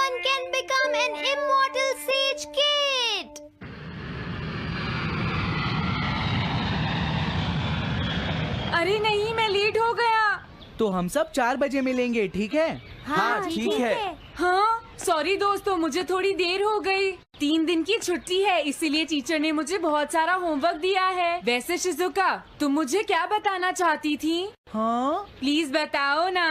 Anyone can become an immortal sage kid. अरे नहीं, मैं लेट हो गया। तो हम सब 4 बजे मिलेंगे, ठीक है? हाँ ठीक है। हाँ सॉरी दोस्तों, मुझे थोड़ी देर हो गई। 3 दिन की छुट्टी है, इसीलिए टीचर ने मुझे बहुत सारा होमवर्क दिया है। वैसे शिजुका, तुम मुझे क्या बताना चाहती थी? हाँ, प्लीज बताओ ना।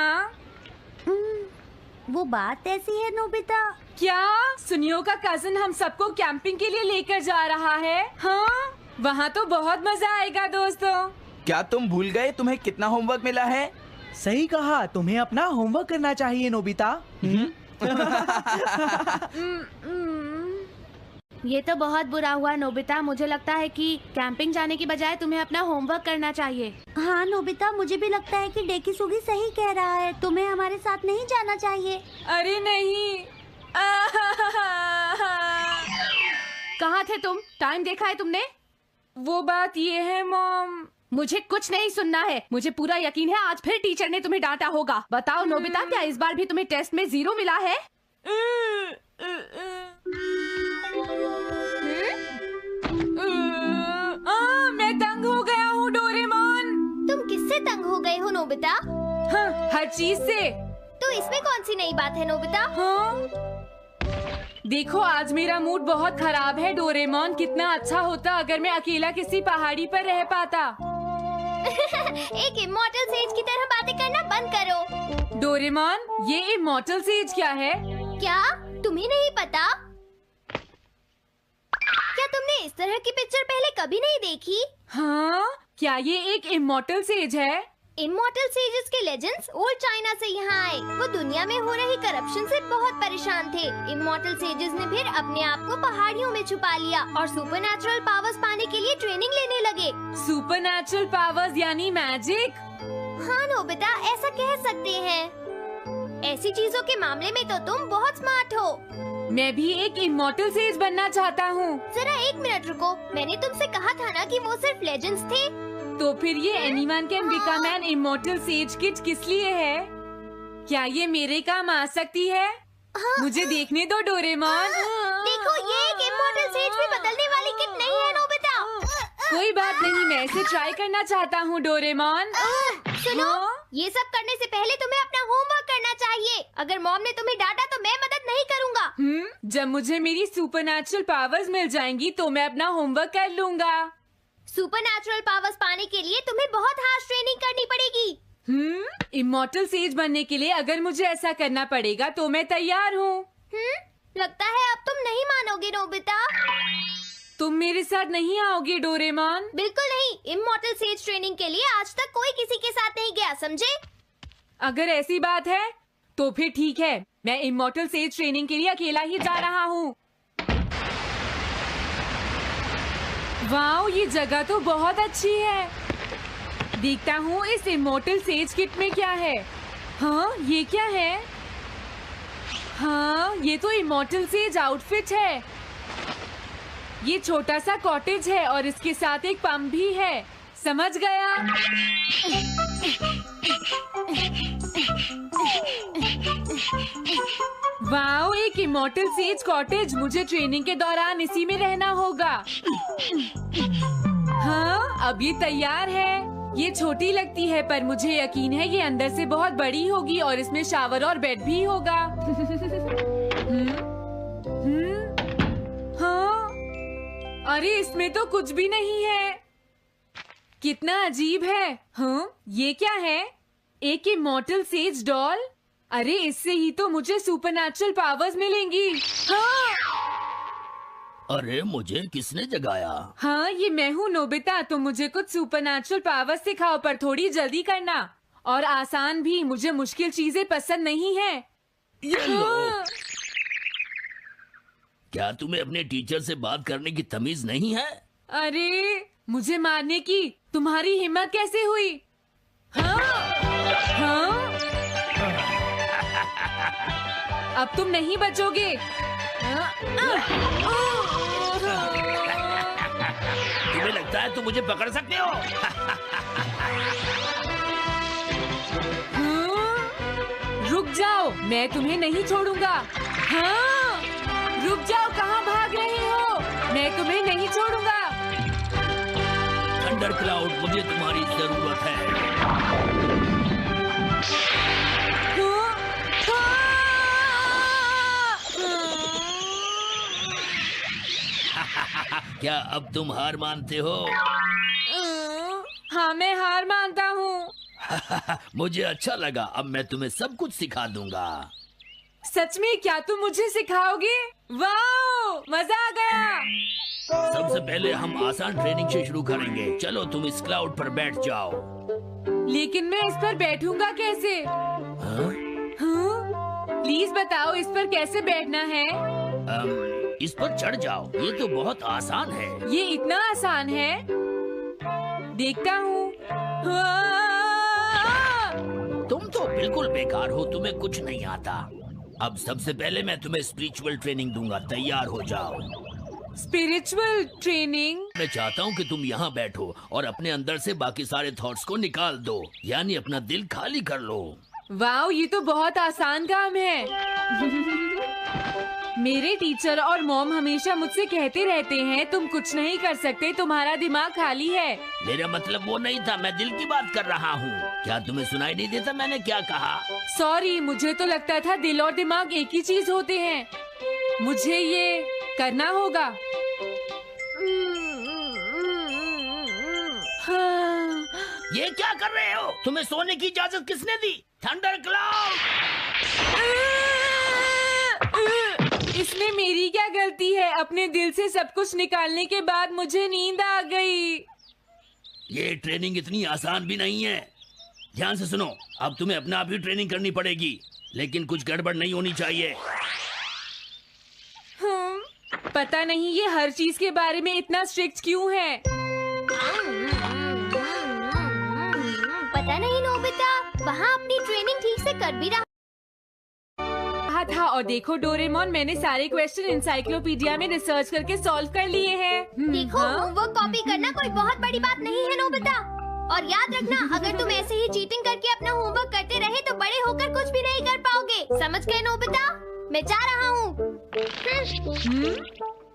वो बात ऐसी है नोबिता। क्या सुनियो का कजिन हम सबको कैंपिंग के लिए लेकर जा रहा है? हाँ, वहाँ तो बहुत मजा आएगा दोस्तों। क्या तुम भूल गए तुम्हें कितना होमवर्क मिला है? सही कहा, तुम्हें अपना होमवर्क करना चाहिए नोबिता। ये तो बहुत बुरा हुआ नोबिता। मुझे लगता है कि कैंपिंग जाने की बजाय तुम्हें अपना होमवर्क करना चाहिए। हाँ नोबिता, मुझे भी लगता है कि डेकिसुगी सही कह रहा है। तुम्हें हमारे साथ नहीं जाना चाहिए। अरे नहीं। कहाँ थे तुम? टाइम देखा है तुमने? वो बात ये है मॉम। मुझे कुछ नहीं सुनना है। मुझे पूरा यकीन है आज फिर टीचर ने तुम्हें डांटा होगा। बताओ नोबिता, क्या इस बार भी तुम्हें टेस्ट में 0 मिला है? मैं तंग हो गया हूँ डोरेमोन। तुम किससे तंग हो गए हो नोबिता? हाँ, हर चीज से। तो इसमें कौन सी नई बात है नोबिता? हाँ? देखो, आज मेरा मूड बहुत खराब है डोरेमोन। कितना अच्छा होता अगर मैं अकेला किसी पहाड़ी पर रह पाता। एक इमॉर्टल सेज की तरह बातें करना बंद करो। डोरेमोन, ये इमॉर्टल सेज क्या है? क्या तुम्हें नहीं पता? क्या तुमने इस तरह की पिक्चर पहले कभी नहीं देखी? हाँ, क्या ये एक इमॉर्टल सेज है? इमॉर्टल सेजेस के लेजेंड्स ओल्ड चाइना से यहाँ आए। वो दुनिया में हो रही करप्शन से बहुत परेशान थे। इमॉर्टल सेजेस ने फिर अपने आप को पहाड़ियों में छुपा लिया और सुपरनैचुरल पावर्स पाने के लिए ट्रेनिंग लेने लगे। सुपरनैचुरल पावर्स यानी मैजिक? हाँ नोबिता, ऐसा कह सकते हैं। ऐसी चीजों के मामले में तो तुम बहुत स्मार्ट हो। मैं भी एक इमॉर्टल सेज बनना चाहता हूँ। जरा 1 मिनट रुको। मैंने तुमसे कहा था ना कि वो सिर्फ लेजेंड्स थे। तो फिर ये anyone can become an immortal says kid किस लिए है? क्या ये मेरे काम आ सकती है? मुझे देखने दो डोरेमोन। देखो, ये एक इमॉर्टल सेज भी बदलने वाली किट नहीं है नोबिता। कोई बात नहीं, मैं इसे ट्राई करना चाहता हूँ डोरेमोन। सुनो, ये सब करने से पहले तुम्हें अपना होमवर्क करना चाहिए। अगर मॉम ने तुम्हें डांटा तो मैं मदद नहीं करूँगा। जब मुझे मेरी सुपरनैचुरल पावर्स मिल जाएंगी तो मैं अपना होमवर्क कर लूँगा। सुपरनैचुरल पावर्स पाने के लिए तुम्हें बहुत हार्श ट्रेनिंग करनी पड़ेगी। इमॉर्टल सेज बनने के लिए अगर मुझे ऐसा करना पड़ेगा तो मैं तैयार हूँ। लगता है अब तुम नहीं मानोगे नोबिता। तुम मेरे साथ नहीं आओगे डोरेमोन? बिल्कुल नहीं। इमॉर्टल सेज ट्रेनिंग के लिए आज तक कोई किसी के साथ नहीं गया, समझे? अगर ऐसी बात है तो फिर ठीक है, मैं इमॉर्टल सेज ट्रेनिंग के लिए अकेला ही जा रहा हूँ। वाओ, ये जगह तो बहुत अच्छी है। देखता हूँ इस इमॉर्टल सेज किट में क्या है। हाँ, ये क्या है? हाँ, ये तो इमॉर्टल सेज आउटफिट है। ये छोटा सा कॉटेज है और इसके साथ एक पंप भी है। समझ गया। वाओ, एक इमॉर्टल सेज कॉटेज। मुझे ट्रेनिंग के दौरान इसी में रहना होगा। हाँ, अब ये तैयार है। ये छोटी लगती है पर मुझे यकीन है ये अंदर से बहुत बड़ी होगी और इसमें शावर और बेड भी होगा। हाँ, अरे इसमें तो कुछ भी नहीं है। कितना अजीब है। हाँ, ये क्या है? एक इमॉर्टल सेज डॉल। अरे इससे ही तो मुझे सुपरनैचुरल पावर्स मिलेंगी। हाँ! अरे मुझे किसने जगाया? हाँ, ये मैं हूँ नोबिता। तुम मुझे कुछ सुपरनैचुरल पावर्स सिखाओ पर थोड़ी जल्दी करना और आसान भी। मुझे मुश्किल चीजें पसंद नहीं है। ये लो। हाँ। क्या तुम्हें अपने टीचर से बात करने की तमीज नहीं है? अरे मुझे मारने की तुम्हारी हिम्मत कैसे हुई? हाँ? हाँ? अब तुम नहीं बचोगे। तुम्हें लगता है तुम मुझे पकड़ सकते हो? रुक जाओ, मैं तुम्हें नहीं छोड़ूंगा। हाँ, रुक जाओ, कहाँ भाग रहे हो? मैं तुम्हें नहीं छोड़ूंगा। थंडर क्लाउड, मुझे तुम्हारी जरूरत है। क्या अब तुम हार मानते हो? हाँ, मैं हार मानता हूँ। मुझे अच्छा लगा, अब मैं तुम्हें सब कुछ सिखा दूंगा। सच में? क्या तुम मुझे सिखाओगे? वाह, मजा आ गया। सबसे पहले हम आसान ट्रेनिंग से शुरू करेंगे। चलो तुम इस क्लाउड पर बैठ जाओ। लेकिन मैं इस पर बैठूंगा कैसे? हाँ? हाँ? प्लीज बताओ, इस पर कैसे बैठना है? इस पर चढ़ जाओ, ये तो बहुत आसान है। ये इतना आसान है? देखता हूँ। तुम तो बिल्कुल बेकार हो, तुम्हें कुछ नहीं आता। अब सबसे पहले मैं तुम्हें स्पिरिचुअल ट्रेनिंग दूंगा, तैयार हो जाओ। Spiritual training? मैं चाहता हूँ कि तुम यहाँ बैठो और अपने अंदर से बाकी सारे थॉट्स को निकाल दो, यानी अपना दिल खाली कर लो। वाह, ये तो बहुत आसान काम है। मेरे टीचर और मॉम हमेशा मुझसे कहते रहते हैं, तुम कुछ नहीं कर सकते, तुम्हारा दिमाग खाली है। मेरा मतलब वो नहीं था, मैं दिल की बात कर रहा हूँ। क्या तुम्हें सुनाई नहीं देता मैंने क्या कहा? सॉरी, मुझे तो लगता था दिल और दिमाग एक ही चीज होते हैं। मुझे ये करना होगा। हाँ। ये क्या कर रहे हो? तुम्हें सोने की इजाजत किसने दी? Thunder cloud! इसमें मेरी क्या गलती है? अपने दिल से सब कुछ निकालने के बाद मुझे नींद आ गई। ये ट्रेनिंग इतनी आसान भी नहीं है। ध्यान से सुनो, अब तुम्हें अपने आप ही ट्रेनिंग करनी पड़ेगी, लेकिन कुछ गड़बड़ नहीं होनी चाहिए। पता नहीं ये हर चीज के बारे में इतना स्ट्रिक्ट क्यों है। पता नहीं नोबिता, वहाँ अपनी ट्रेनिंग ठीक से कर भी रहा था। और देखो डोरेमोन, मैंने सारे क्वेश्चन एनसाइक्लोपीडिया में रिसर्च करके सॉल्व कर लिए हैं। देखो, होमवर्क कॉपी करना कोई बहुत बड़ी बात नहीं है नोबिता। और याद रखना, अगर तुम ऐसे ही चीटिंग करके अपना होमवर्क करते रहे तो बड़े होकर कुछ भी नहीं कर पाओगे। समझ गए नोबिता? मैं जा रहा हूँ।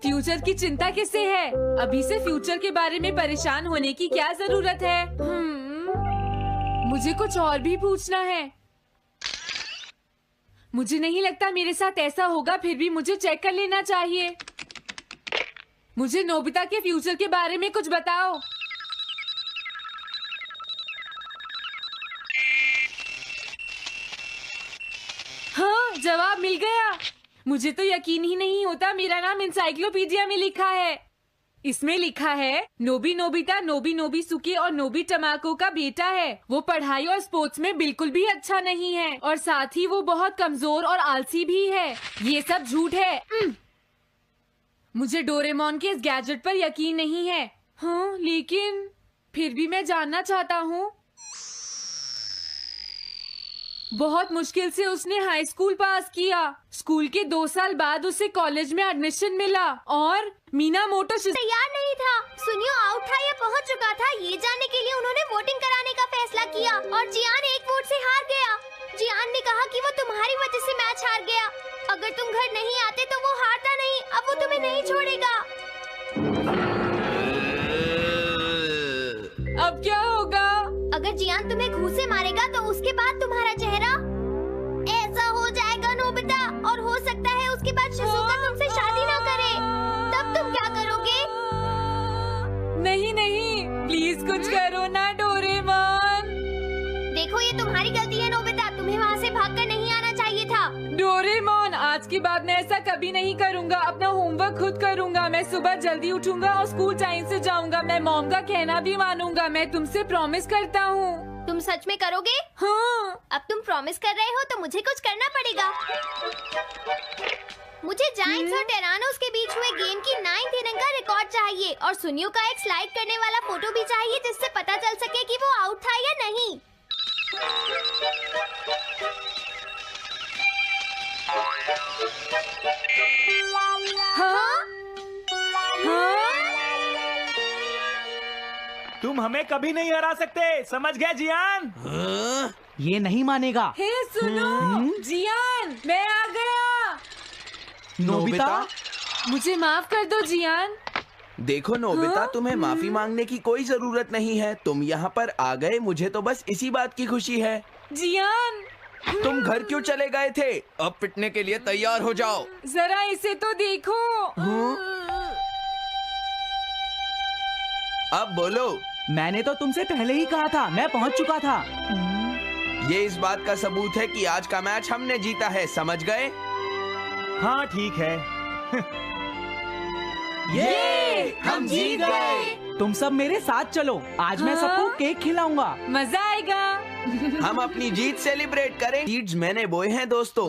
फ्यूचर की चिंता किससे है? अभी से फ्यूचर के बारे में परेशान होने की क्या जरूरत है? मुझे कुछ और भी पूछना है। मुझे नहीं लगता मेरे साथ ऐसा होगा, फिर भी मुझे चेक कर लेना चाहिए। मुझे नोबिता के फ्यूचर के बारे में कुछ बताओ। हाँ, जवाब मिल गया। मुझे तो यकीन ही नहीं होता, मेरा नाम एनसाइक्लोपीडिया में लिखा है। इसमें लिखा है, नोबी नोबिता नोबी नोबिसुके और नोबी टमाको का बेटा है। वो पढ़ाई और स्पोर्ट्स में बिल्कुल भी अच्छा नहीं है और साथ ही वो बहुत कमजोर और आलसी भी है। ये सब झूठ है। मुझे डोरेमोन के इस गैजेट पर यकीन नहीं है। हाँ, लेकिन फिर भी मैं जानना चाहता हूँ। बहुत मुश्किल से उसने हाई स्कूल पास किया। स्कूल के 2 साल बाद उसे कॉलेज में एडमिशन मिला और मीनामोटो तैयार नहीं था। सुनियो आउट था या पहुंच चुका था, ये जानने के लिए उन्होंने वोटिंग कराने का फैसला किया और जियान 1 वोट से हार गया। जियान ने कहा कि वो तुम्हारी वजह से मैच हार गया। अगर तुम घर नहीं आते तो वो हारता नहीं। अब वो तुम्हें नहीं छोड़ेगा। अब क्या होगा? अगर जियान तुम्हें घूंसे मारेगा तो उसके बाद तुम्हारा चेहरा ऐसा हो जाएगा नोबिता, और हो सकता है उसके बाद शिज़ुका तुमसे शादी ना करे। तब तुम क्या करोगे? नहीं नहीं, प्लीज कुछ करो ना डोरेमोन। देखो, ये तुम्हारी गलती है नोबिता, तुम्हें वहाँ से भागकर नहीं आना चाहिए था। डोरेमोन, आज के बाद मैं ऐसा कभी नहीं करूँगा। अपना होमवर्क खुद करूँगा। मैं सुबह जल्दी उठूंगा और स्कूल टाइम से जाऊँगा। मैं मॉम का कहना भी मानूंगा। मैं तुमसे प्रॉमिस करता हूँ। तुम सच में करोगे? हाँ। अब तुम प्रॉमिस कर रहे हो तो मुझे कुछ करना पड़ेगा। मुझे जायंट्स और टेरानोस के बीच हुए गेम की 9th इनिंग का रिकॉर्ड चाहिए और सुनियो का एक स्लाइड करने वाला फोटो भी चाहिए, जिससे पता चल सके कि वो आउट था या नहीं। हाँ? हाँ? तुम हमें कभी नहीं हरा सकते, समझ गए जियान? हाँ? ये नहीं मानेगा। हे सुनो, जियान, मैं आ गया। नोबिता? मुझे माफ कर दो जियान। देखो नोबिता, तुम्हें माफी मांगने की कोई जरूरत नहीं है। तुम यहाँ पर आ गए, मुझे तो बस इसी बात की खुशी है। जियान, तुम घर क्यों चले गए थे? अब पिटने के लिए तैयार हो जाओ। जरा इसे तो देखो। अब बोलो। मैंने तो तुमसे पहले ही कहा था, मैं पहुंच चुका था। ये इस बात का सबूत है कि आज का मैच हमने जीता है, समझ गए? हाँ ठीक है। ये हम जीत गए। तुम सब मेरे साथ चलो, आज मैं सबको केक खिलाऊंगा। मजा आएगा। हम अपनी जीत सेलिब्रेट करें। सीड्स मैंने बोए हैं दोस्तों।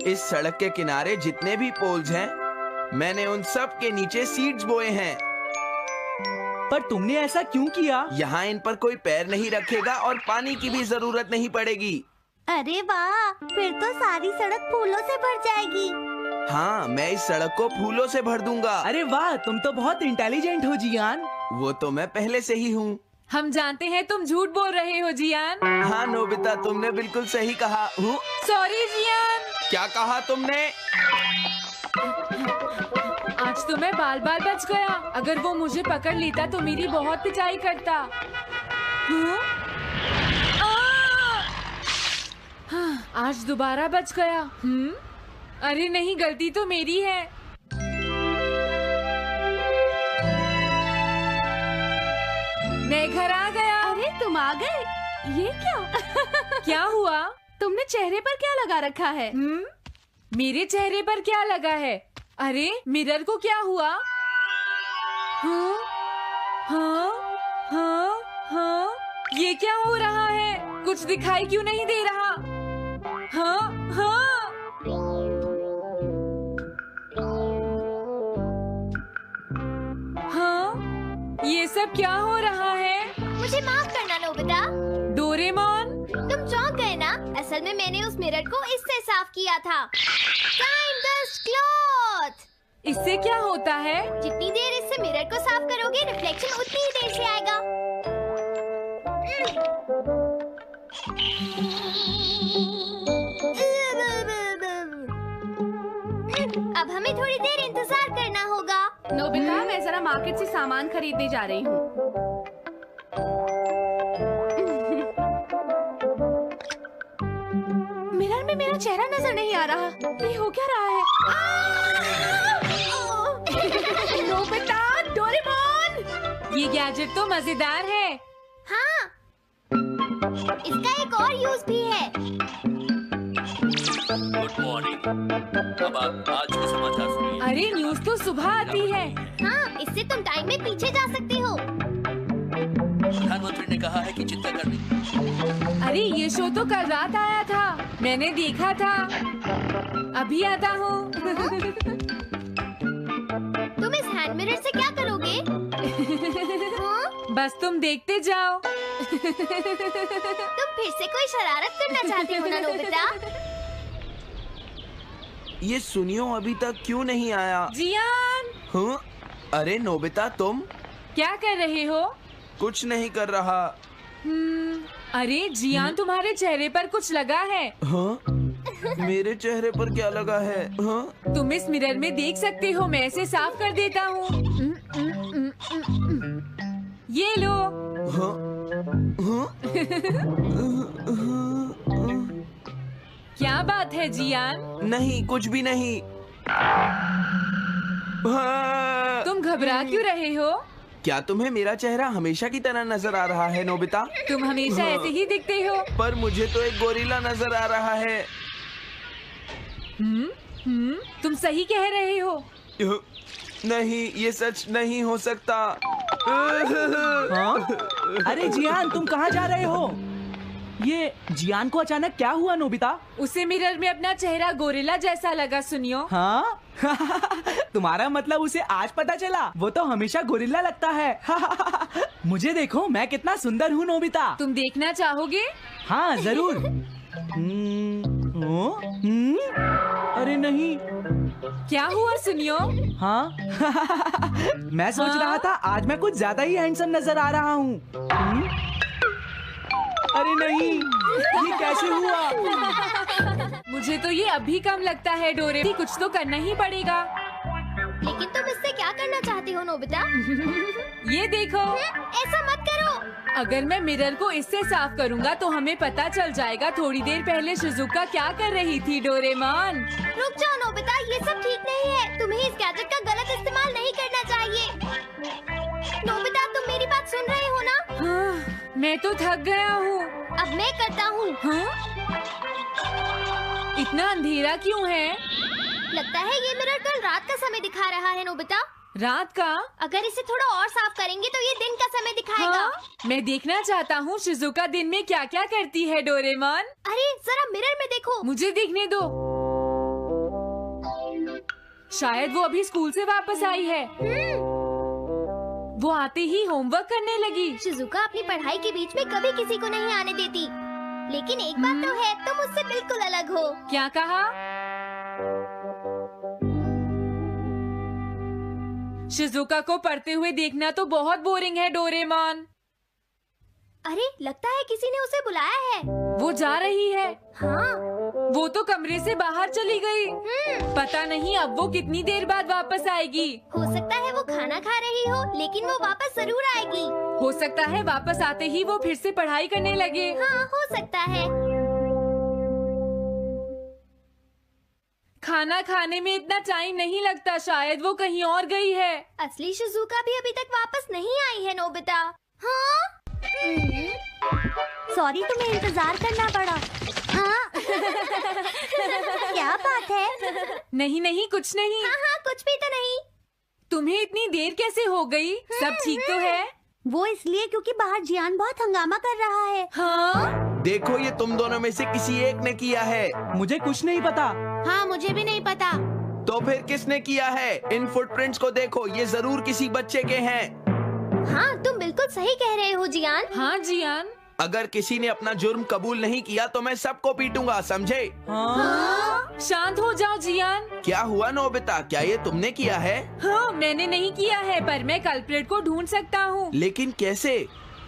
इस सड़क के किनारे जितने भी पोल्स हैं, मैंने उन सब के नीचे सीड्स बोए हैं। पर तुमने ऐसा क्यों किया? यहाँ इन पर कोई पैर नहीं रखेगा और पानी की भी जरूरत नहीं पड़ेगी। अरे वाह, फिर तो सारी सड़क फूलों से भर जाएगी। हाँ, मैं इस सड़क को फूलों से भर दूंगा। अरे वाह, तुम तो बहुत इंटेलिजेंट हो जियान। वो तो मैं पहले से ही हूँ। हम जानते हैं तुम झूठ बोल रहे हो जियान। हाँ नोबिता, तुमने बिल्कुल सही कहा। Sorry Gian. क्या कहा तुमने? आज तो मैं बाल बाल बच गया। अगर वो मुझे पकड़ लेता तो मेरी बहुत पिटाई करता। आज दोबारा बच गया। अरे नहीं, गलती तो मेरी है। मैं घर आ गया। अरे तुम आ गए, ये क्या? क्या हुआ? तुमने चेहरे पर क्या लगा रखा है? मेरे चेहरे पर क्या लगा है? अरे मिरर को क्या हुआ? हाँ, हाँ, हाँ, हाँ, ये क्या हो रहा है? कुछ दिखाई क्यों नहीं दे रहा? हाँ, हाँ। हाँ, ये सब क्या हो रहा है? मुझे माफ करना नोबिता। डोरेमोन, तुम चौंक गए ना? असल में मैंने उस मिरर को इससे साफ किया था। Time dust cloth. इससे क्या होता है? जितनी देर इससे मिरर को साफ करोगे, रिफ्लेक्शन उतनी ही देर से आएगा। अब हमें थोड़ी देर इंतजार करना होगा। नोबिता, मैं जरा मार्केट से सामान खरीदने जा रही हूँ। मिरर में मेरा चेहरा नजर नहीं आ रहा। ये हो क्या रहा है? Nobita, Doraemon! ये गैजेट तो मजेदार है। हाँ, इसका एक और यूज भी है। Good morning. अब आप आज के समाचार सुनिए। अरे न्यूज तो सुबह आती है। हाँ, इससे तुम टाइम में पीछे जा सकते हो। प्रधानमंत्री ने कहा है कि चिंता करनी। अरे ये शो तो कल रात आया था, मैंने देखा था। अभी आता हूँ। तुम इस हैंड मिरर से क्या करोगे? हाँ? बस तुम देखते जाओ। तुम फिर से कोई शरारत करना चाहते हो ना नोबिता? ये सुनियो अभी तक क्यों नहीं आया? जियान, हाँ? अरे नोबिता, तुम क्या कर रहे हो? कुछ नहीं कर रहा। अरे जियान, तुम्हारे चेहरे पर कुछ लगा है। हाँ? मेरे चेहरे पर क्या लगा है? हाँ? तुम इस मिरर में देख सकते हो, मैं इसे साफ कर देता हूँ। ये लो। हाँ? हाँ? क्या बात है जियान? नहीं, कुछ भी नहीं। हाँ? तुम घबरा क्यों रहे हो? क्या तुम्हें मेरा चेहरा हमेशा की तरह नजर आ रहा है नोबिता? तुम हमेशा ऐसे ही दिखते हो। पर मुझे तो एक गोरिल्ला नजर आ रहा है। तुम सही कह रहे हो। नहीं, ये सच नहीं हो सकता। हाँ? अरे जियान, तुम कहाँ जा रहे हो? ये जियान को अचानक क्या हुआ नोबिता? उसे मिरर में अपना चेहरा गोरिल्ला जैसा लगा। सुनियो। हाँ? तुम्हारा मतलब उसे आज पता चला? वो तो हमेशा गोरिल्ला लगता है। मुझे देखो, मैं कितना सुंदर हूँ नोबिता। तुम देखना चाहोगे? हाँ जरूर। अरे नहीं। क्या हुआ सुनियो? हाँ? मैं सोच रहा था आज मैं कुछ ज्यादा ही हैंडसम नजर आ रहा हूँ। अरे नहीं, ये कैसे हुआ? मुझे मुझे तो ये अभी कम लगता है डोरे, कुछ तो करना ही पड़ेगा। लेकिन तुम इससे क्या करना चाहती हो नोबिता? ये देखो, ऐसा मत करो। अगर मैं मिरर को इससे साफ करूंगा तो हमें पता चल जाएगा थोड़ी देर पहले शिजुका क्या कर रही थी। डोरेमोन रुक जाओ नोबिता, ये सब ठीक नहीं है। तुम्हें इस गैजेट का गलत इस्तेमाल नहीं करना चाहिए। नोबिता, तुम मेरी बात सुन रहे हो ना? हाँ, मैं तो थक गया हूँ। अब मैं करता हूँ। हाँ? इतना अंधेरा क्यों है? लगता है ये मिरर कल रात का समय दिखा रहा है नोबिता। रात का? अगर इसे थोड़ा और साफ करेंगे तो ये दिन का समय दिखाएगा। हाँ? मैं देखना चाहता हूँ शिजुका दिन में क्या क्या करती है। डोरेमोन, अरे जरा मिरर में देखो। मुझे देखने दो। शायद वो अभी स्कूल से वापस आई है। वो आते ही होमवर्क करने लगी। शिजुका अपनी पढ़ाई के बीच में कभी किसी को नहीं आने देती। लेकिन एक बात तो है, तुम उससे बिल्कुल अलग हो। क्या कहा? शिजुका को पढ़ते हुए देखना तो बहुत बोरिंग है डोरेमोन। अरे लगता है किसी ने उसे बुलाया है। वो जा रही है। हाँ। वो तो कमरे से बाहर चली गई। पता नहीं अब वो कितनी देर बाद वापस आएगी। हो सकता है वो खाना खा रही हो, लेकिन वो वापस जरूर आएगी। हो सकता है वापस आते ही वो फिर से पढ़ाई करने लगे। हाँ, हो सकता है। खाना खाने में इतना टाइम नहीं लगता, शायद वो कहीं और गई है। असली शिजुका भी अभी तक वापस नहीं आई है नोबिता। हाँ? सॉरी, तुम्हें इंतजार करना पड़ा। हाँ? क्या बात है? नहीं नहीं, कुछ नहीं। हाँ हाँ, कुछ भी तो नहीं। तुम्हें इतनी देर कैसे हो गई? सब ठीक तो है? वो इसलिए क्योंकि बाहर जियान बहुत हंगामा कर रहा है। हाँ? देखो, ये तुम दोनों में से किसी एक ने किया है। मुझे कुछ नहीं पता। हाँ, मुझे भी नहीं पता। तो फिर किसने किया है? इन फुटप्रिंट्स को देखो, ये जरूर किसी बच्चे के हैं। हाँ, तुम बिल्कुल सही कह रहे हो जियान। हाँ जियान। अगर किसी ने अपना जुर्म कबूल नहीं किया तो मैं सबको पीटूंगा, समझे? हाँ? शांत हो जाओ जियान। क्या हुआ नोबिता, क्या ये तुमने किया है? हाँ, मैंने नहीं किया है, पर मैं कल्प्रेट को ढूंढ सकता हूँ। लेकिन कैसे?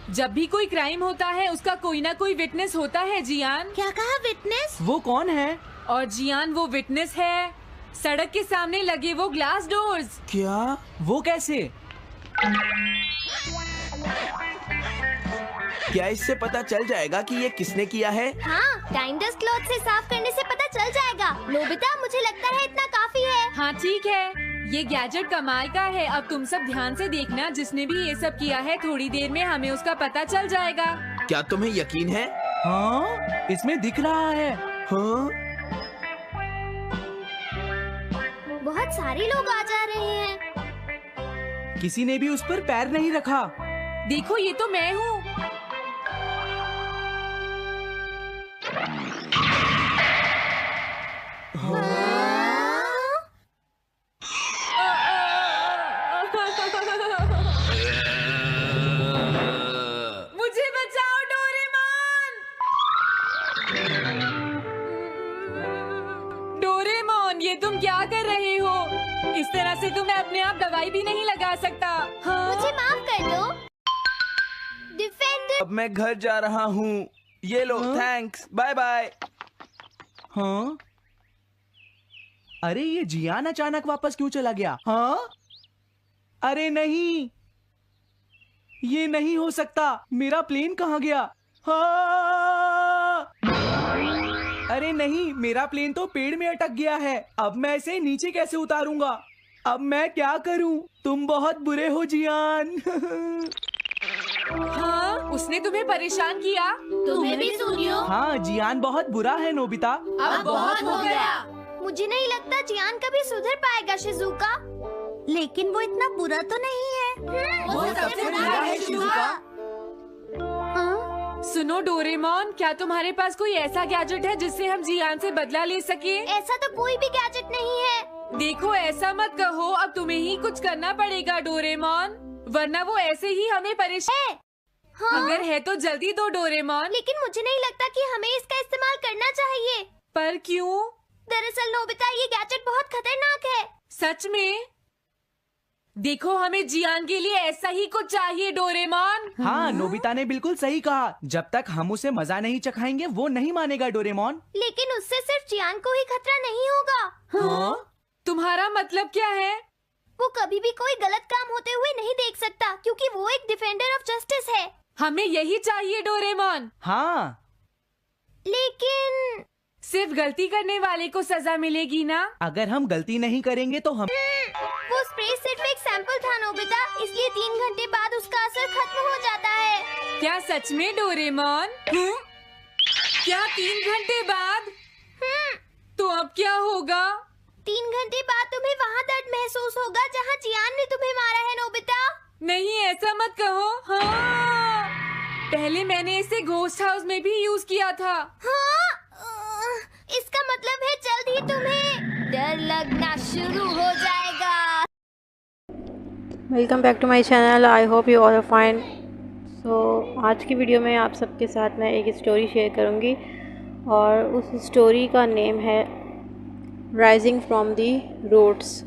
जब भी कोई क्राइम होता है उसका कोई ना कोई विटनेस होता है जियान। क्या कहा? विटनेस? वो कौन है? और जियान वो विटनेस है। सड़क के सामने लगे वो ग्लास डोर्स। क्या? वो कैसे? क्या इससे पता चल जाएगा कि ये किसने किया है? हाँ, टाइम डस्ट क्लॉथ से साफ करने से पता चल जाएगा। नोबिता, मुझे लगता है इतना काफी है। हाँ ठीक है, ये गैजेट कमाल का है। अब तुम सब ध्यान से देखना, जिसने भी ये सब किया है थोड़ी देर में हमें उसका पता चल जाएगा। क्या तुम्हें यकीन है? हाँ, इसमें दिख रहा है। हाँ? बहुत सारे लोग आ जा रहे हैं। किसी ने भी उस पर पैर नहीं रखा। देखो, ये तो मैं हूँ। मुझे बचाओ डोरेमोन। डोरेमोन, ये तुम क्या कर रहे हो? इस तरह से तो मैं अपने आप दवाई भी नहीं लगा सकता। हाँ? मुझे माफ कर दो। डिफेंडर। अब मैं घर जा रहा हूँ। ये लो, थैंक्स, बाय बाय। हाँ? अरे ये जियान अचानक वापस क्यों चला गया? हाँ? अरे नहीं, ये नहीं हो सकता। मेरा प्लेन कहाँ गया? हाँ! अरे नहीं, मेरा प्लेन तो पेड़ में अटक गया है। अब मैं इसे नीचे कैसे उतारूंगा? अब मैं क्या करूं? तुम बहुत बुरे हो जियान। हाँ? उसने तुम्हें परेशान किया? तुम्हें भी सुनियो। हाँ, जियान बहुत बुरा है नोबिता। अब बहुत हो गया। मुझे नहीं लगता जियान कभी सुधर पाएगा शिजुका। लेकिन वो इतना बुरा तो नहीं है। वो सबसे बुरा है शिजुका। हाँ? सुनो डोरेमोन, क्या तुम्हारे पास कोई ऐसा गैजेट है जिससे हम जियान से बदला ले सके? ऐसा तो कोई भी गैजेट नहीं है। देखो, ऐसा मत कहो, अब तुम्हें ही कुछ करना पड़ेगा डोरेमोन, वरना वो ऐसे ही हमें परेशान। हाँ? अगर है तो जल्दी दो डोरेमोन। लेकिन मुझे नहीं लगता कि हमें इसका इस्तेमाल करना चाहिए। पर क्यों? दरअसल नोबिता, ये गैजेट बहुत खतरनाक है। सच में? देखो, हमें जियान के लिए ऐसा ही कुछ चाहिए डोरेमोन। हाँ, नोबिता ने बिल्कुल सही कहा। जब तक हम उसे मजा नहीं चखाएंगे वो नहीं मानेगा डोरेमोन। लेकिन उससे सिर्फ चियान को ही खतरा नहीं होगा। हाँ? तुम्हारा मतलब क्या है? वो कभी भी कोई गलत काम होते हुए नहीं देख सकता, क्योंकि वो एक डिफेंडर ऑफ जस्टिस है। हमें यही चाहिए डोरेमोन। हाँ, लेकिन सिर्फ गलती करने वाले को सजा मिलेगी ना? अगर हम गलती नहीं करेंगे तो हम वो स्प्रे सिर्फ एक सैंपल था नोबिता, इसलिए 3 घंटे बाद उसका असर खत्म हो जाता है। क्या सच में डोरेमोन? क्या 3 घंटे बाद? तो अब क्या होगा? 3 घंटे बाद तुम्हें वहाँ दर्द महसूस होगा जहाँ जियान ने तुम्हें मारा है नोबिता। नहीं, ऐसा मत कहो। हाँ, पहले मैंने इसे घोस्ट हाउस में भी यूज किया था। हाँ? इसका मतलब है जल्द ही तुम्हें डर लगना शुरू हो जाएगा। Welcome back to my channel. I hope you all are fine. So आज की वीडियो में आप सबके साथ मैं एक स्टोरी शेयर करूंगी और उस स्टोरी का नेम है राइजिंग फ्रॉम दी रूट्स।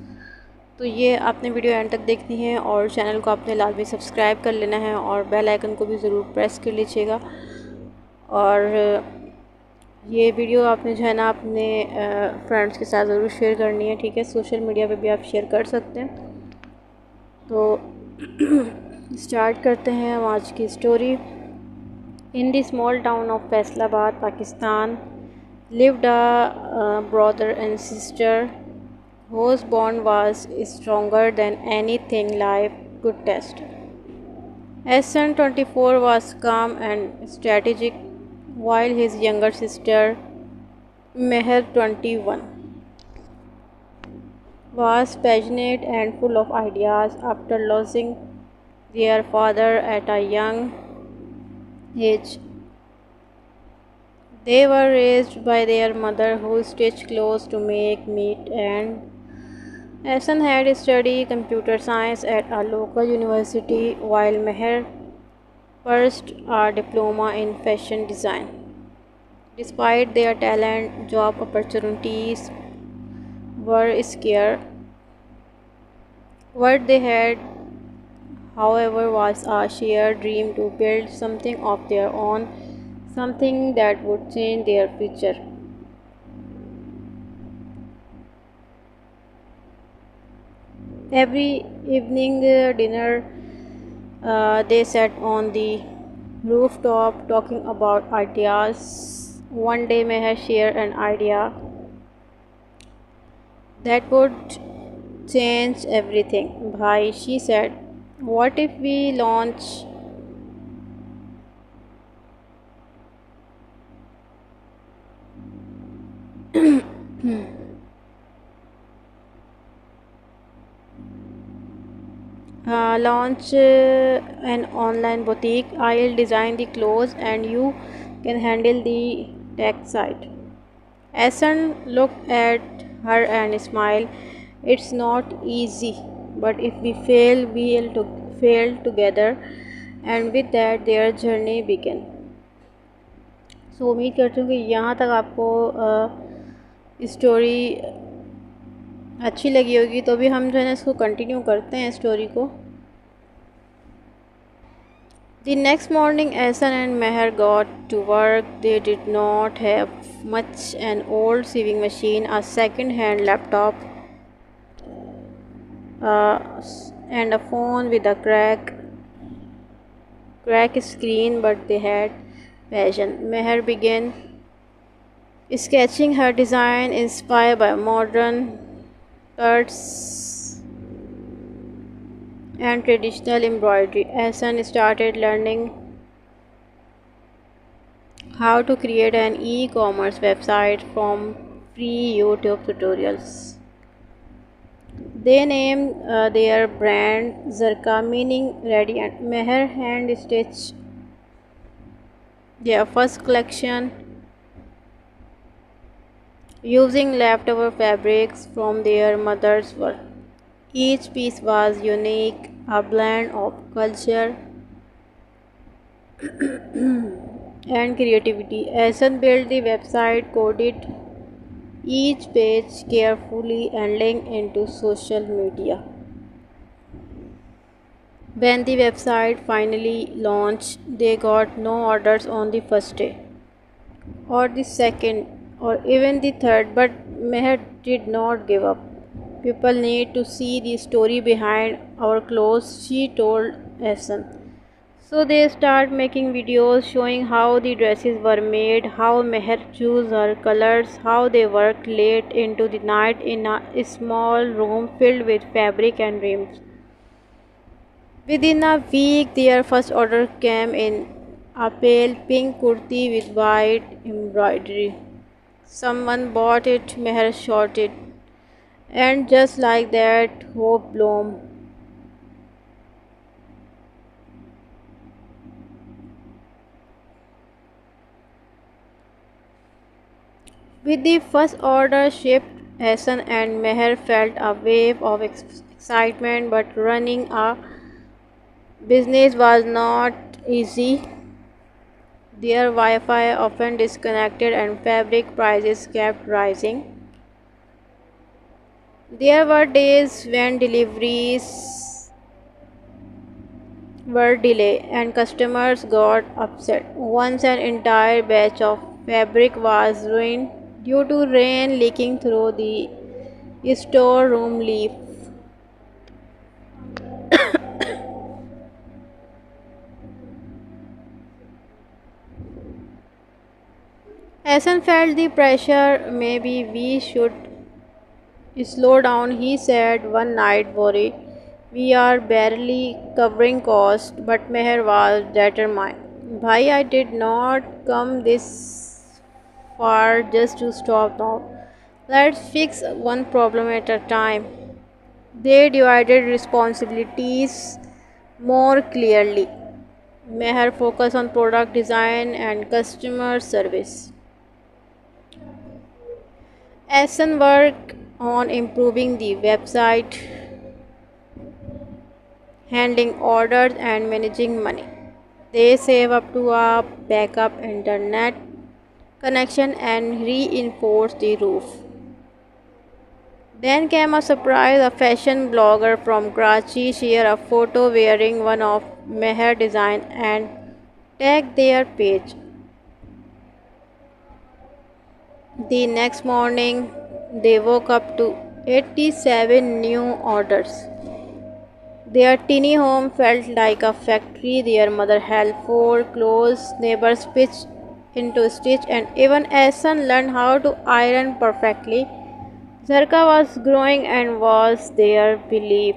तो ये आपने वीडियो एंड तक देखनी है और चैनल को आपने लाजमी सब्सक्राइब कर लेना है और बेल आइकन को भी ज़रूर प्रेस कर लीजिएगा। और ये वीडियो आपने जो है ना अपने फ्रेंड्स के साथ ज़रूर शेयर करनी है, ठीक है। सोशल मीडिया पे भी आप शेयर कर सकते हैं। तो स्टार्ट करते हैं हम आज की story. In the small town of Faisalabad, Pakistan, lived a brother and sister whose bond was stronger than anything life could test. Hassan 24 was calm and strategic, while his younger sister Meher 21 was passionate and full of ideas. After losing their father at a young age, they were raised by their mother, who stitched clothes to make meat, and Hassan had studied computer science at a local university, while Meher pursued a diploma in fashion design. Despite their talent, job opportunities were scarce. What they had, however, was a shared dream to build something of their own, something that would change their future. Every evening dinner, they sat on the rooftop talking about ideas. One day Meher shared an idea that would change everything. Bhai, she said, what if we launch an online boutique? I'll design the clothes and you can handle the tech side. Hassan looked at her and smiled. It's not easy, but if we fail, we'll fail together. And with that, their journey began. सो उम्मीद करती हूँ कि यहाँ तक आपको story अच्छी लगी होगी। तो अभी हम जो है ना इसको कंटिन्यू करते हैं स्टोरी को। The next morning, Hassan and Meher got to work. They did not have much: an old sewing machine, a second-hand laptop, and a phone with a crack screen, but they had passion. Meher began sketching her design inspired by modern cuts and traditional embroidery. Hassan started learning how to create an e-commerce website from free YouTube tutorials. They named their brand Zarka, meaning radiant. Meher hand stitched their first collection using leftover fabrics from their mother's work. Each piece was unique, a blend of culture and creativity. Hassan built the website, coded each page carefully, and linked into social media. When the website finally launched, they got no orders on the first day, or the second, or even the third, but Meher did not give up. People need to see the story behind our clothes, she told Hassan. So they start making videos showing how the dresses were made, how Meher chose her colors, how they worked late into the night in a small room filled with fabric and dreams. Within a week, their first order came in a pale pink kurti with white embroidery. Someone bought it, Meher shouted, and just like that, hope bloomed. With the first order shipped, Hassan and Meher felt a wave of excitement, but running a business was not easy. Their Wi-Fi often disconnected and fabric prices kept rising. There were days when deliveries were delayed and customers got upset. Once an entire batch of fabric was ruined due to rain leaking through the storeroom leaf. Hassan felt the pressure. Maybe we should slow down, he said one night, worried. We are barely covering costs, but Meher was determined. Bhai, I did not come this far just to stop now. Let's fix one problem at a time. They divided responsibilities more clearly. Meher focused on product design and customer service. Hassan worked on improving the website, handling orders, and managing money. They save up to a backup internet connection and reinforced the roof. Then came a surprise. A fashion blogger from Karachi shared a photo wearing one of Meher design and tagged their page. The next morning, they woke up to 87 new orders. Their teeny home felt like a factory. Their mother helped fold clothes, neighbors pitched into stitch, and even Hassan learned how to iron perfectly. Zarka was growing and was their belief.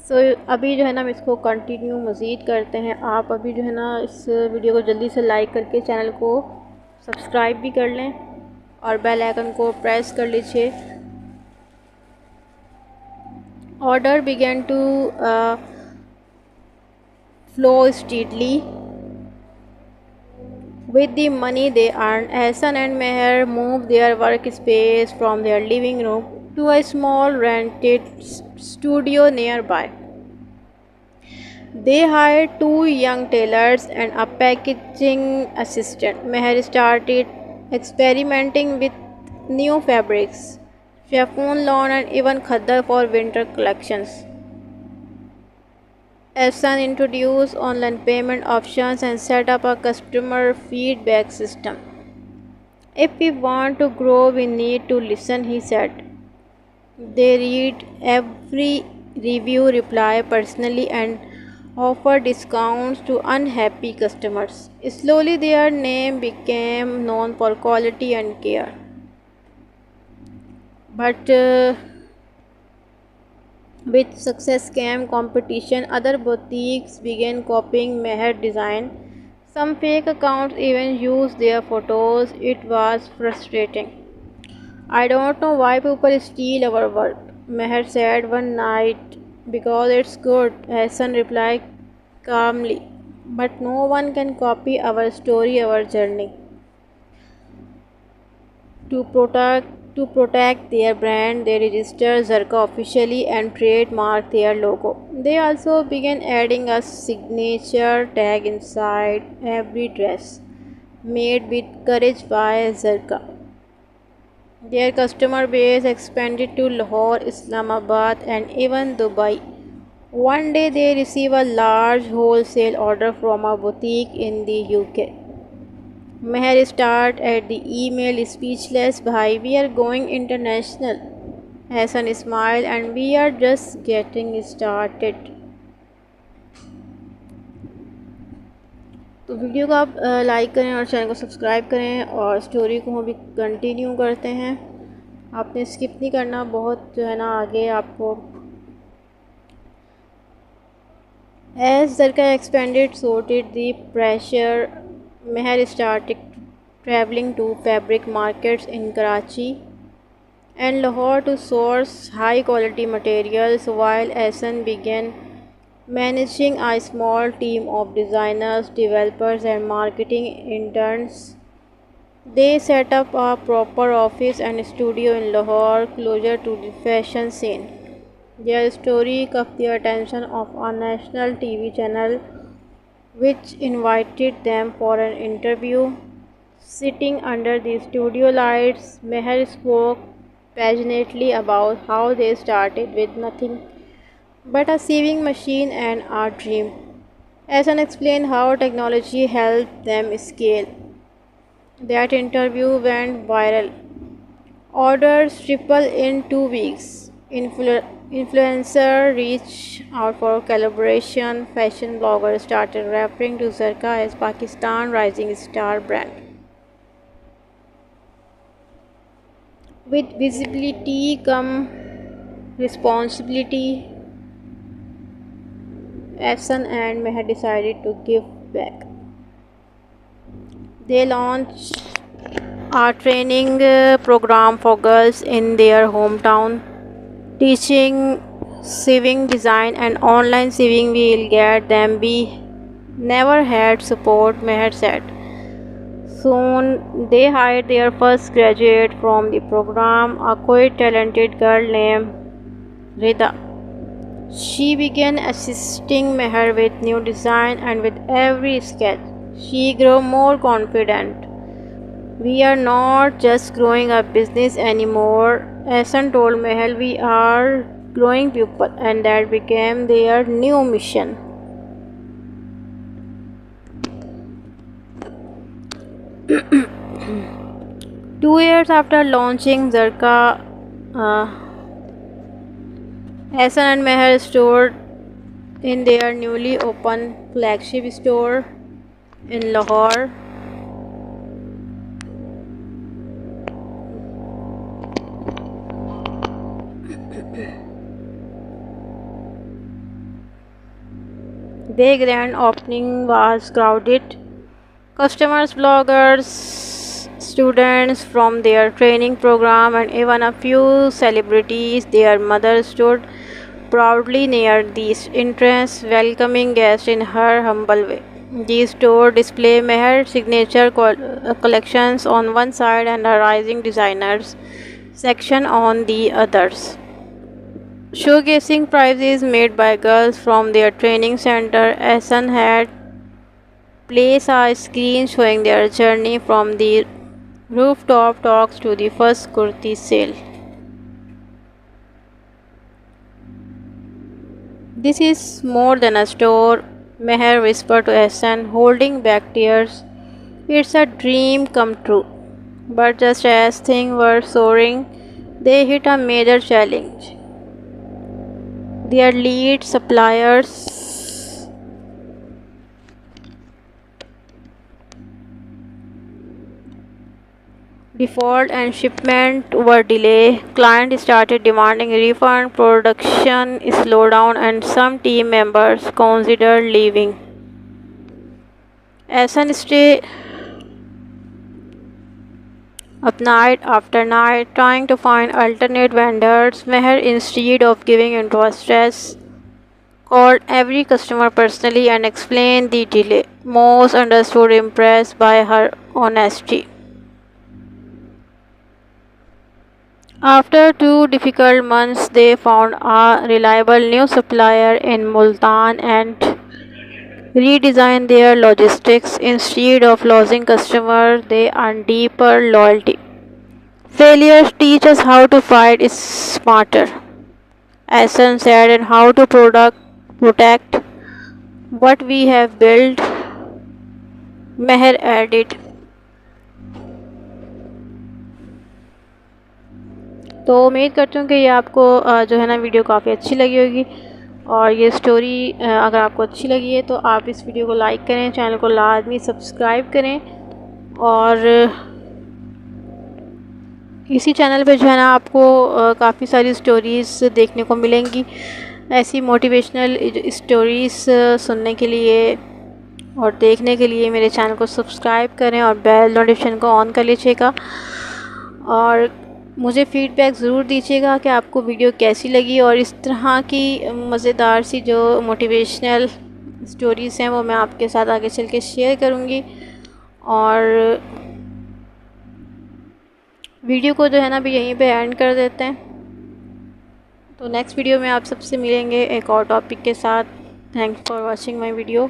अभी जो है ना हम इसको continue मज़ीद करते हैं। आप अभी जो है ना इस वीडियो को जल्दी से लाइक करके चैनल को सब्सक्राइब भी कर लें और बेल आइकन को प्रेस कर लीजिए। Order began to flow steadily. With the money they earned, Hassan and Meher moved their workspace from their living room to a small rented studio nearby. They hired 2 young tailors and a packaging assistant. Meher started experimenting with new fabrics, chiffon, lawn, and even khaddar for winter collections. Hassan introduced online payment options and set up a customer feedback system. If we want to grow, we need to listen, he said. They read every review, reply personally, and offer discounts to unhappy customers. Slowly, their name became known for quality and care. But with success came competition. Other boutiques began copying Meher design. Some fake accounts even used their photos. It was frustrating. I don't know why people steal our work, Meher said one night. Because it's good, Hassan replied calmly. But no one can copy our story, our journey. To protect their brand, they registered Zarka officially and trademarked their logo. They also began adding a signature tag inside every dress, made with courage by Zarka. Their customer base expanded to Lahore, Islamabad, and even Dubai. One day they receive a large wholesale order from a boutique in the UK. Meher started at the email speechless. Bhai, we are going international. Hassan smiled, and we are just getting started. तो video को आप like करें और channel को subscribe करें और story को हम भी कंटिन्यू करते हैं। आपने स्किप नहीं करना, बहुत जो है ना आगे आपको। As Zarqa expanded, so did the pressure. Meher started traveling to fabric markets in Karachi and Lahore to source high quality materials, while Ahsan began managing a small team of designers, developers, and marketing interns. They set up a proper office and studio in Lahore, closer to the fashion scene. Their story caught the attention of a national TV channel, which invited them for an interview. Sitting under the studio lights, Meher spoke passionately about how they started with nothing but a sewing machine and a dream. Ahsan explained how technology helped them scale. That interview went viral. Orders tripled in 2 weeks. Influencers reached out for collaboration. Fashion bloggers started referring to Zarqa as Pakistan's rising star brand. With visibility come responsibility. Ahsan and Meher decided to give back. They launched a training program for girls in their hometown, teaching sewing, design, and online sewing will get them. We never had support, Meher said. Soon they hired their first graduate from the program, a quite talented girl named Rida. She began assisting Meher with new design, and with every sketch, she grew more confident. We are not just growing a business anymore, Ahsan told Meher. We are growing people, and that became their new mission. Two years after launching Zarqa, Ahsan and Meher stored in their newly opened flagship store in Lahore. Their grand opening was crowded. Customers, bloggers, students from their training program, and even a few celebrities. Their mother stood proudly near the entrance, welcoming guests in her humble way. The store displayed Meher's signature collections on one side and a rising designers section on the others, showcasing prizes made by girls from their training center. Ahsan had placed a screen showing their journey from the rooftop talks to the first kurti sale. This is more than a store, Meher whispered to Ahsan, holding back tears. It's a dream come true. But just as things were soaring, they hit a major challenge. Their lead suppliers default and shipment were delayed. Clients started demanding refund, production slowed down, and some team members considered leaving. Ahsan stayed up night after night trying to find alternate vendors. Meher, instead of giving into a stress, called every customer personally and explained the delay. Most understood, impressed by her honesty. After 2 difficult months, they found a reliable new supplier in Multan and redesigned their logistics. Instead of losing customers, they earned deeper loyalty. Failures teach us how to fight smarter, essence said, and how to protect what we have built. Meher added. तो उम्मीद करती हूँ कि ये आपको जो है ना वीडियो काफ़ी अच्छी लगी होगी, और ये स्टोरी अगर आपको अच्छी लगी है तो आप इस वीडियो को लाइक करें, चैनल को लाजमी सब्सक्राइब करें, और इसी चैनल पे जो है ना आपको काफ़ी सारी स्टोरीज़ देखने को मिलेंगी। ऐसी मोटिवेशनल स्टोरीज़ सुनने के लिए और देखने के लिए मेरे चैनल को सब्सक्राइब करें और बेल नोटिफिकेशन को ऑन कर लीजिएगा, और मुझे फ़ीडबैक ज़रूर दीजिएगा कि आपको वीडियो कैसी लगी, और इस तरह की मज़ेदार सी जो मोटिवेशनल स्टोरीज़ हैं वो मैं आपके साथ आगे चल के शेयर करूँगी। और वीडियो को जो है ना अभी यहीं पे एंड कर देते हैं, तो नेक्स्ट वीडियो में आप सबसे मिलेंगे एक और टॉपिक के साथ। Thanks for watching my video.